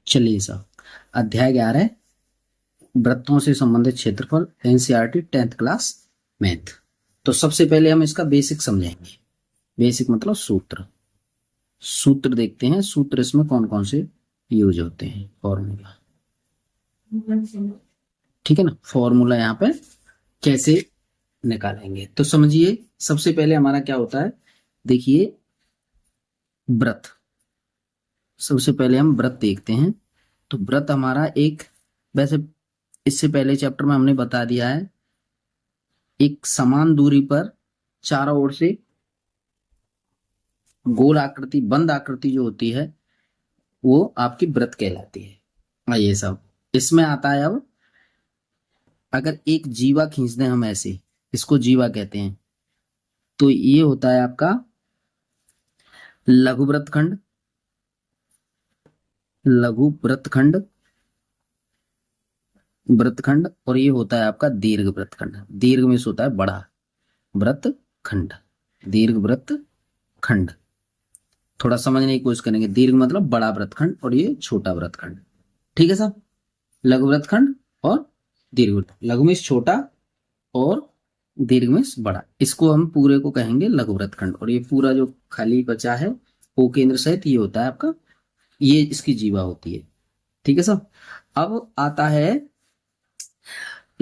चलिए साहब, अध्याय 11 वृत्तों से संबंधित क्षेत्रफल, एनसीईआरटी 10th क्लास मैथ। तो सबसे पहले हम इसका बेसिक समझेंगे। बेसिक मतलब सूत्र। सूत्र देखते हैं, सूत्र इसमें कौन कौन से यूज होते हैं। फॉर्मूला, ठीक है ना। फॉर्मूला यहाँ पे कैसे निकालेंगे तो समझिए। सबसे पहले हमारा क्या होता है, देखिए वृत्त। सबसे पहले हम वृत्त देखते हैं। तो वृत्त हमारा एक, वैसे इससे पहले चैप्टर में हमने बता दिया है, एक समान दूरी पर चारों ओर से गोल आकृति, बंद आकृति जो होती है वो आपकी वृत्त कहलाती है। ये सब इसमें आता है। अब अगर एक जीवा खींच दें हम ऐसे, इसको जीवा कहते हैं, तो ये होता है आपका लघु वृत्तखंड। लघु वृत्तखंड, वृत्तखंड। और ये होता है आपका दीर्घ वृत्तखंड। दीर्घ में से होता है बड़ा वृत्तखंड, दीर्घ वृत्तखंड। थोड़ा समझने की कोशिश करेंगे। दीर्घ मतलब बड़ा वृत्तखंड और ये छोटा वृत्तखंड, ठीक है साहब। लघु वृत्तखंड और दीर्घ वृत्त। लघु में छोटा और दीर्घ में बड़ा, इसको हम पूरे को कहेंगे लघु वृत्तखंड। और ये पूरा जो खाली बचा है ओ केंद्र सहित, ये होता है आपका, ये इसकी जीवा होती है, ठीक है साहब। अब आता है,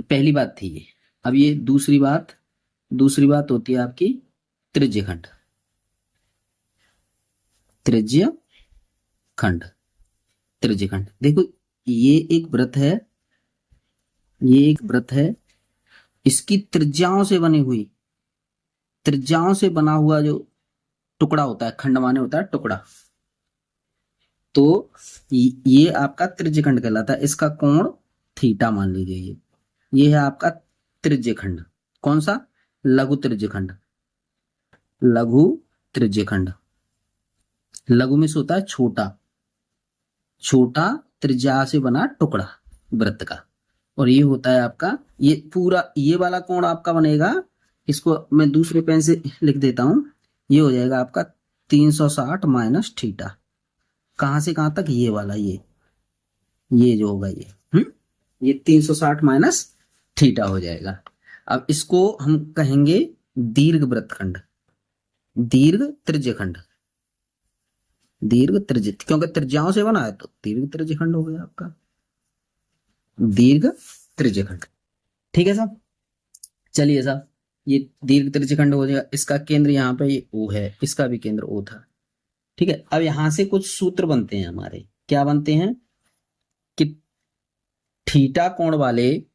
पहली बात थी ये। अब ये दूसरी बात होती है आपकी त्रिज्यखंड। त्रिज्यखंड, त्रिज्यखंड। देखो ये एक वृत्त है, ये एक वृत्त है। इसकी त्रिज्याओं से बनी हुई, त्रिज्याओं से बना हुआ जो टुकड़ा होता है, खंड माने होता है टुकड़ा, तो ये आपका त्रिज्यखंड कहलाता है। इसका कोण थीटा मान लीजिए। ये है आपका त्रिज्यखंड। कौन सा? लघु त्रिज्यखंड। लघु त्रिज्यखंड। लघु में से होता है छोटा, छोटा त्रिज्या से बना टुकड़ा वृत्त का। और ये होता है आपका, ये पूरा, ये वाला कोण आपका बनेगा, इसको मैं दूसरे पेन से लिख देता हूं। ये हो जाएगा आपका 360 माइनस थीटा। कहां से कहां तक? ये वाला, ये जो होगा ये 360 माइनस थीटा हो जाएगा। अब इसको हम कहेंगे दीर्घ वृत्तखंड, दीर्घ त्रिज्यखंड। दीर्घ त्रिज्य, क्योंकि त्रिज्याओं से बना है तो दीर्घ त्रिज्यखंड हो गया आपका, दीर्घ त्रिज्यखंड, ठीक है साहब। चलिए साहब, ये दीर्घ त्रिज्यखंड हो जाएगा। इसका केंद्र यहाँ पे ये O है, इसका भी केंद्र O था, ठीक है। अब यहां से कुछ सूत्र बनते हैं हमारे। क्या बनते हैं कि थीटा कोण वाले,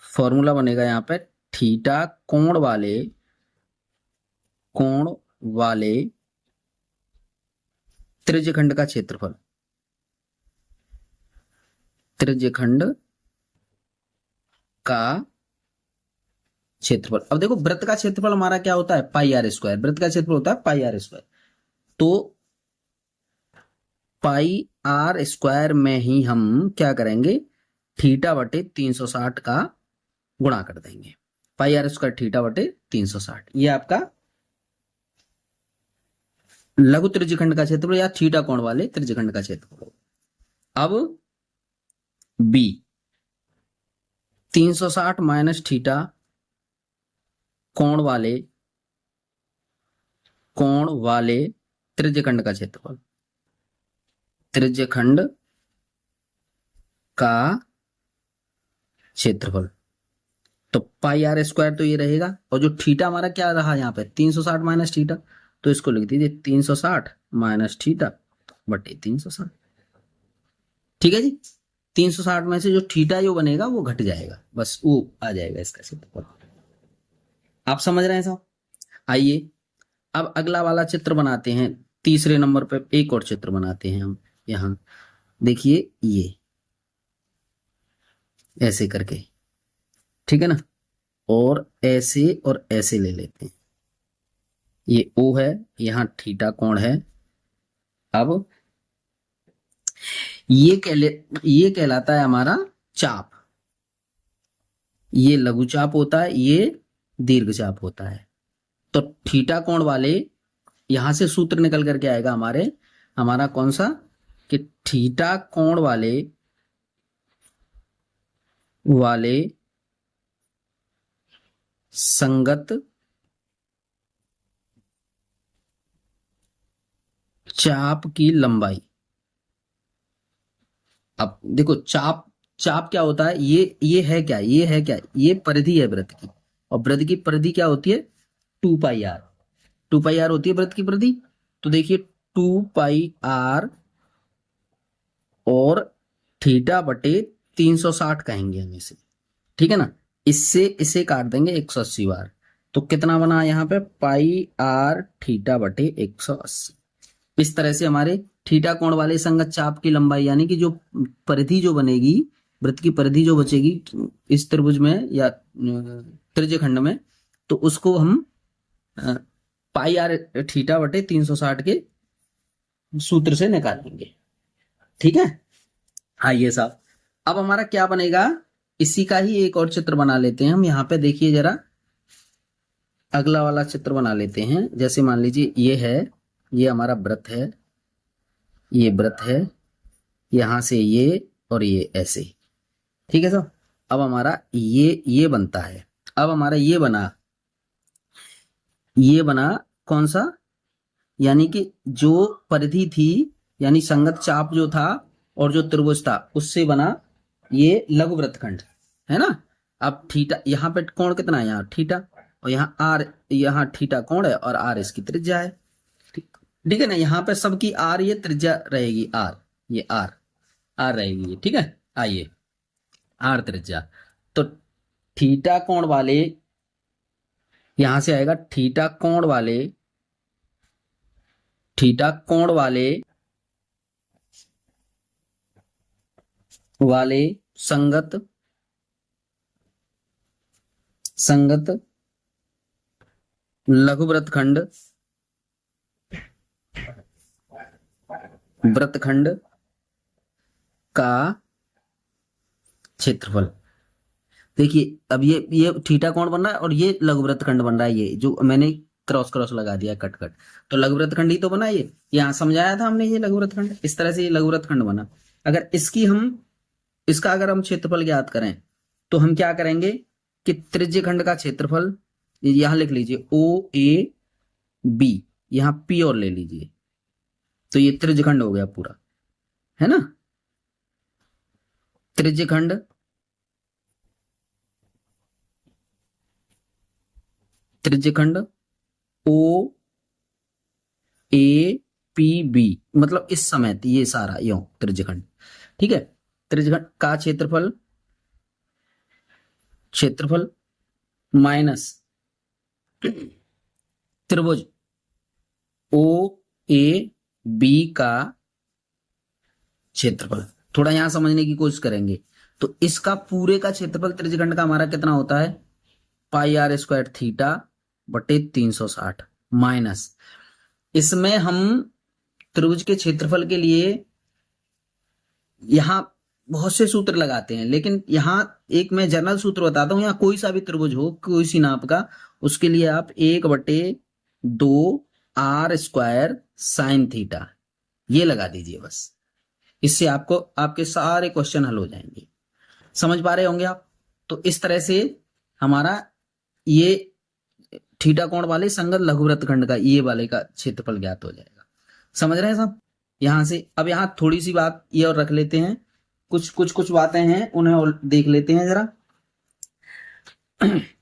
फॉर्मूला बनेगा यहां पे, थीटा कोण वाले त्रिज्यखंड का क्षेत्रफल, त्रिज्यखंड का क्षेत्रफल। अब देखो वृत्त का क्षेत्रफल हमारा क्या होता है? पाई आर स्क्वायर। वृत्त का क्षेत्रफल होता है पाई आर स्क्वायर। तो पाई आर स्क्वायर में ही हम क्या करेंगे, थीटा बटे 360 का गुणा कर देंगे। पाई आर स्क्वायर थीटा बटे 360, ये आपका लघु त्रिज्यखंड का क्षेत्रफल या थीटा कोण वाले त्रिज्यखंड का क्षेत्रफल। अब बी 360 माइनस थीटा कोण वाले त्रिज्यखंड का क्षेत्रफल, त्रिज्यखंड का क्षेत्रफल। तो पाई आर स्क्वायर तो ये रहेगा, और जो थीटा हमारा क्या रहा यहाँ पे 360 माइनस थीटा, तो इसको लिख दीजिए 360 माइनस थीटा बटे 360, ठीक है जी। 360 में से जो थीटा जो बनेगा वो घट जाएगा, बस वो आ जाएगा इसका क्षेत्रफल। आप समझ रहे हैं साहब? आइए अब अगला वाला चित्र बनाते हैं। तीसरे नंबर पे एक और चित्र बनाते हैं हम। यहां देखिए, ये ऐसे करके, ठीक है ना, और ऐसे ले लेते हैं। ये O है, यहां थीटा कोण है। अब ये कहलाता है हमारा चाप। ये लघु चाप होता है, ये दीर्घ चाप होता है। तो थीटा कोण वाले, यहां से सूत्र निकल करके आएगा हमारा कौन सा? कि थीटा कोण वाले संगत चाप की लंबाई। अब देखो चाप क्या होता है, ये है क्या, ये परिधि है वृत्त की, और वृत्त की परिधि क्या होती है, 2πr। 2πr होती है वृत्त की परिधि। तो देखिए 2πr और थीटा बटे 360 कहेंगे हम इसे, ठीक है ना। इससे इसे काट देंगे 180 बार, तो कितना बना यहाँ पे, पाई आर थीटा बटे 180। इस तरह से हमारे थीटा कोण वाले संगत चाप की लंबाई, यानी कि जो परिधि जो बनेगी, वृत्त की परिधि जो बचेगी इस त्रिभुज में या त्रिज्यखंड में, तो उसको हम पाई आर थीटा बटे 360 के सूत्र से निकालेंगे, ठीक है। आइए साहब, अब हमारा क्या बनेगा, इसी का ही एक और चित्र बना लेते हैं हम। यहाँ पे देखिए जरा, अगला वाला चित्र बना लेते हैं। जैसे मान लीजिए ये है, ये हमारा वृत्त है, ये वृत्त है, यहां से ये और ये ऐसे, ठीक है साहब। अब हमारा ये बनता है। अब हमारा ये बना कौन सा, यानी कि जो परिधि थी, यानी संगत चाप जो था और जो त्रिभुज था, उससे बना ये लघु वृत्तखंड, है ना। अब थीटा, यहाँ पे कोण कितना है, यहाँ थीटा, और यहाँ आर, यहाँ थीटा कोण है और आर इसकी त्रिज्या है, ठीक है ना। यहाँ पे सबकी आर ये त्रिज्या रहेगी, आर, ये आर रहेगी, ठीक है। आइए, आर त्रिज्या, तो थीटा कोण वाले, यहां से आएगा थीटा कोण वाले संगत लघु वृत्तखंड का क्षेत्रफल। देखिए अब ये थीटा कोण बन रहा है और ये लघु वृत्तखंड बन रहा है, ये जो मैंने क्रॉस लगा दिया, कट, तो लघु वृत्तखंड ही तो बना ये, यहाँ समझाया था हमने, ये लघु वृत्तखंड, इस तरह से ये लघु वृत्तखंड बना। अगर इसका अगर हम क्षेत्रफल ज्ञात करें, तो हम क्या करेंगे कि त्रिज्यखंड का क्षेत्रफल, यहां लिख लीजिए ओ ए बी, यहां पी और ले लीजिए, तो ये त्रिज्यखंड हो गया पूरा, है ना। त्रिज्यखंड ओ ए पी बी, मतलब इस समय ये सारा यो त्रिज्यखंड, ठीक है। त्रिज्यखंड का क्षेत्रफल माइनस त्रिभुज ओ ए बी का क्षेत्रफल। थोड़ा यहां समझने की कोशिश करेंगे, तो इसका पूरे का क्षेत्रफल त्रिज्यखंड का हमारा कितना होता है, पाई आर स्क्वायर थीटा बटे 360, माइनस इसमें हम त्रिभुज के क्षेत्रफल के लिए यहां बहुत से सूत्र लगाते हैं, लेकिन यहां एक मैं जनरल सूत्र बताता हूं। यहां कोई सा भी त्रिभुज हो, कोई सी नाप का, उसके लिए आप 1/2 आर स्क्वायर साइन थीटा ये लगा दीजिए बस। इससे आपको आपके सारे क्वेश्चन हल हो जाएंगे, समझ पा रहे होंगे आप। तो इस तरह से हमारा ये थीटा कोण वाले संगत लघु वृत्तखंड का ये वाले का क्षेत्रफल ज्ञात हो जाएगा, समझ रहे हैं साहब। यहां से अब यहां थोड़ी सी बात ये और रख लेते हैं, कुछ बातें हैं उन्हें और देख लेते हैं जरा।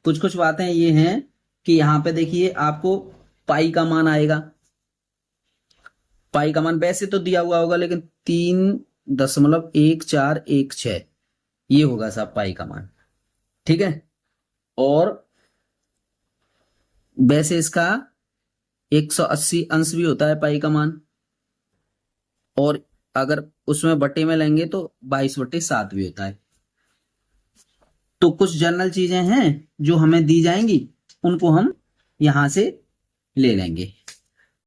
कुछ बातें ये हैं कि यहां पे देखिए आपको पाई का मान आएगा, पाई का मान वैसे तो दिया हुआ होगा, लेकिन 3.1416 ये होगा साहब पाई का मान, ठीक है। और वैसे इसका 180 अंश भी होता है पाई का मान, और अगर उसमें बटे में लेंगे तो 22/7 भी होता है। तो कुछ जनरल चीजें हैं जो हमें दी जाएंगी, उनको हम यहां से ले लेंगे,